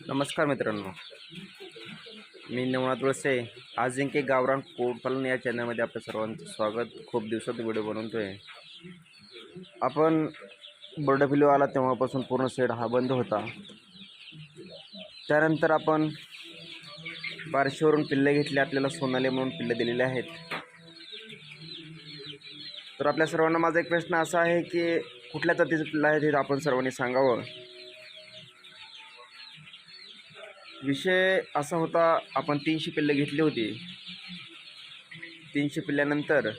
नमस्कार मित्रांनो, मी नवनाथ वळसे. अजिंक्य गावरान कुक्कुटपालन या चॅनलमध्ये आपल्या सर्वांचं स्वागत. खूप दिवसात व्हिडिओ बनवतोय. आपण बर्ड फ्लू आला तेव्हापासून पूर्ण शेड हा बंद होता. त्यानंतर आपण बार्शीवरून पिल्ले घेतले, आपल्याला सोनाली म्हणून पिल्ले दिलेले आहेत. तर आपल्या सर्वांना माझा एक प्रश्न असा आहे की कुठल्या जातीचे पिल्लं आहेत हे आपण सर्वांनी सांगावं. विषय असा होता, आपण 300 पिल्ले घेतली होती. 300 पिल्ल्यानंतर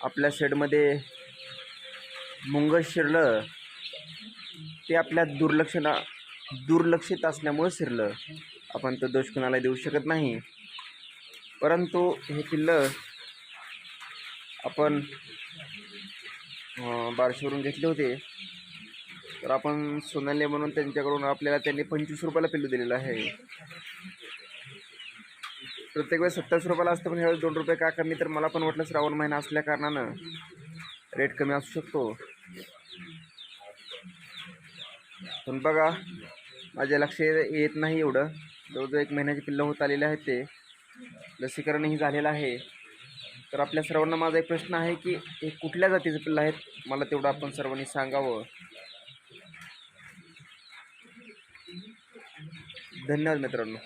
आपल्या शेडमध्ये मुंगस शिरलं. ते आपल्या दुर्लक्षित असल्यामुळे शिरलं. आपण तो दोष कुणाला देऊ शकत नाही. परंतु हे पिल्लं आपण बार्शीवरून घेतले होते. तर आपण सोनाली म्हणून त्यांच्याकडून आपल्याला त्यांनी 25 रुपयाला पिल्लू दिलेलं आहे. प्रत्येक वेळेस 27 रुपयाला असतं, पण ह्यावेळेस 2 रुपये का कमी. तर मला पण वाटलं श्रावण महिना असल्या कारणानं रेट कमी असू शकतो. पण बघा, माझ्या लक्ष येत नाही एवढं. जवळजवळ 1 महिन्याची पिल्लं होत आलेले आहेत. ते लसीकरणही झालेलं आहे. तर आपल्या सर्वांना माझा एक प्रश्न आहे की हे कुठल्या जातीचे पिल्लं आहेत, मला तेवढं आपण सर्वांनी सांगावं. धन्यवाद मित्रांनो.